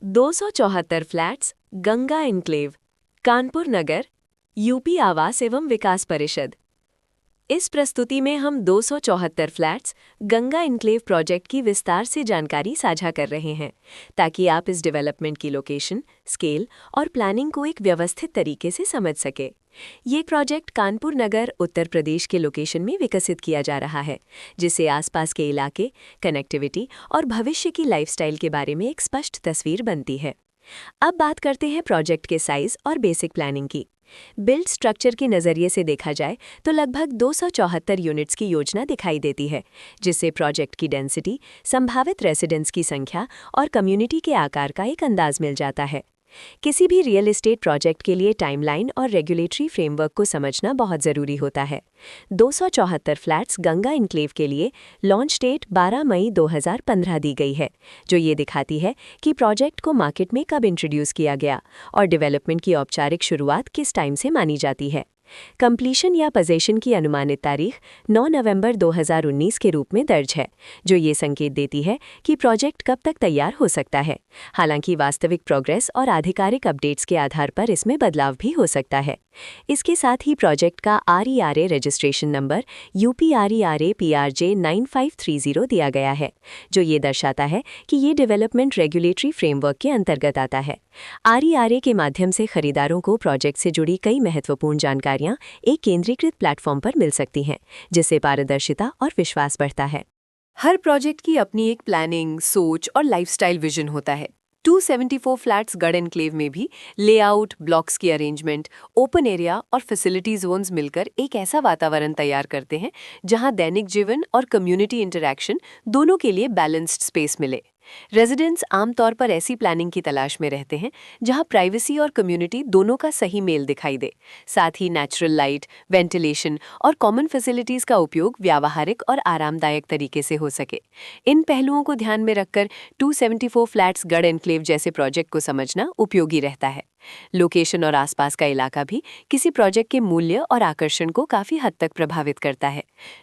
274 flats Ganga enclave, Kanpur नगर, UP आवास एवं विकास परिषद। इस प्रस्तुति में हम 274 फ्लैट्स गंगा एन्क्लेव प्रोजेक्ट की विस्तार से जानकारी साझा कर रहे हैं, ताकि आप इस डेवलपमेंट की लोकेशन, स्केल और प्लानिंग को एक व्यवस्थित तरीके से समझ सके। ये प्रोजेक्ट कानपुर नगर, उत्तर प्रदेश के लोकेशन में विकसित किया जा रहा है, जिससे आसपास के इलाके, कनेक्टिविटी और भविष्य की लाइफस्टाइल के बारे में एक स्पष्ट तस्वीर बनती है। अब बात करते हैं प्रोजेक्ट के साइज और बेसिक प्लानिंग की। बिल्ड स्ट्रक्चर के नज़रिए से देखा जाए तो लगभग 274 यूनिट्स की योजना दिखाई देती है, जिससे प्रोजेक्ट की डेंसिटी, संभावित रेसिडेंट्स की संख्या और कम्युनिटी के आकार का एक अंदाज मिल जाता है। किसी भी रियल एस्टेट प्रोजेक्ट के लिए टाइमलाइन और रेगुलेटरी फ्रेमवर्क को समझना बहुत ज़रूरी होता है। 274 फ्लैट्स गंगा एन्क्लेव के लिए लॉन्च डेट 12 मई 2015 दी गई है, जो ये दिखाती है कि प्रोजेक्ट को मार्केट में कब इंट्रोड्यूस किया गया और डेवलपमेंट की औपचारिक शुरुआत किस टाइम से मानी जाती है। कंप्लीशन या पोजीशन की अनुमानित तारीख 9 नवंबर 2019 के रूप में दर्ज है, जो ये संकेत देती है कि प्रोजेक्ट कब तक तैयार हो सकता है। हालांकि वास्तविक प्रोग्रेस और आधिकारिक अपडेट्स के आधार पर इसमें बदलाव भी हो सकता है। इसके साथ ही प्रोजेक्ट का RERA registration number UPRERA PRJ 9530 दिया गया है, जो ये दर्शाता है कि ये डेवलपमेंट रेगुलेटरी फ्रेमवर्क के अंतर्गत आता है। RERA के माध्यम से खरीदारों को प्रोजेक्ट से जुड़ी कई महत्वपूर्ण जानकारियां एक केंद्रीकृत प्लेटफॉर्म पर मिल सकती हैं, जिससे पारदर्शिता और विश्वास बढ़ता है। हर प्रोजेक्ट की अपनी एक प्लानिंग, सोच और लाइफस्टाइल विजन होता है। 274 फ्लैट्स गढ़ एन्क्लेव में भी लेआउट, ब्लॉक्स की अरेंजमेंट, ओपन एरिया और फैसिलिटी जोन्स मिलकर एक ऐसा वातावरण तैयार करते हैं जहां दैनिक जीवन और कम्युनिटी इंटरैक्शन दोनों के लिए बैलेंस्ड स्पेस मिले। रेजिडेंट्स आमतौर पर ऐसी प्लानिंग की तलाश में रहते हैं जहां प्राइवेसी और कम्युनिटी दोनों का सही मेल दिखाई दे। साथ ही नेचुरल लाइट, वेंटिलेशन और कॉमन फैसिलिटीज का उपयोग व्यावहारिक और आरामदायक तरीके से हो सके। इन पहलुओं को ध्यान में रखकर 274 फ्लैट्स गढ़ एन्क्लेव जैसे प्रोजेक्ट को समझना उपयोगी रहता है। लोकेशन और आसपास का इलाका भी किसी प्रोजेक्ट के मूल्य और आकर्षण को काफी हद तक प्रभावित करता है।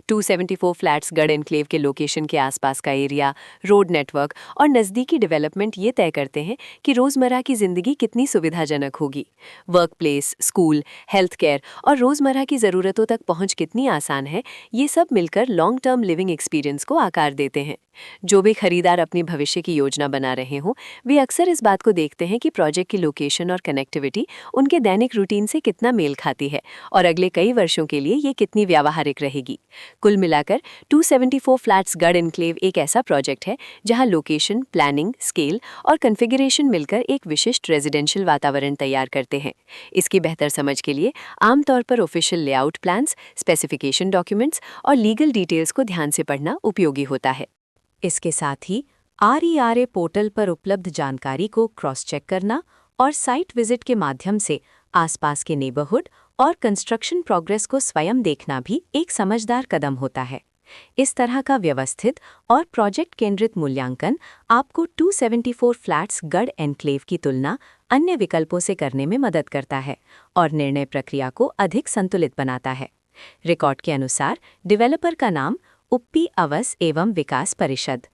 274 फ्लैट्स गढ़ एन्क्लेव के लोकेशन के आसपास का एरिया, रोड नेटवर्क और नज़दीकी डेवलपमेंट ये तय करते हैं कि रोज़मर्रा की ज़िंदगी कितनी सुविधाजनक होगी। Work place, school, health care और रोज़मर्रा की ज़रूरतों तक पहुंच कितनी आसान है, ये सब मिलकर लॉन्ग टर्म लिविंग एक्सपीरियंस को आकार देते हैं। जो भी खरीदार अपनी भविष्य की योजना बना रहे हों, वे अक्सर इस बात को देखते हैं कि प्रोजेक्ट की लोकेशन और कनेक्टिविटी उनके दैनिक रूटीन से कितना मेल खाती है और अगले कई वर्षों के लिए ये कितनी व्यावहारिक रहेगी। कुल मिलाकर 274 फ्लैट्स गढ़ एन्क्लेव एक ऐसा प्रोजेक्ट है जहां लोकेशन, प्लानिंग, स्केल और कॉन्फ़िगरेशन मिलकर एक विशिष्ट रेजिडेंशियल वातावरण तैयार करते हैं। इसकी बेहतर समझ के लिए आमतौर पर official layout plans, specification documents और लीगल डिटेल्स को ध्यान से पढ़ना उपयोगी होता है। इसके साथ ही RERA पोर्टल पर उपलब्ध जानकारी को क्रॉस चेक करना और साइट विजिट के माध्यम से आसपास के नेबरहुड और कंस्ट्रक्शन प्रोग्रेस को स्वयं देखना भी एक समझदार कदम होता है। इस तरह का व्यवस्थित और प्रोजेक्ट केंद्रित मूल्यांकन आपको 274 फ्लैट्स गढ़ एन्क्लेव की तुलना अन्य विकल्पों से करने में मदद करता है और निर्णय प्रक्रिया को अधिक संतुलित बनाता है। रिकॉर्ड के अनुसार डेवलपर का नाम UPI आवास एवं विकास परिषद।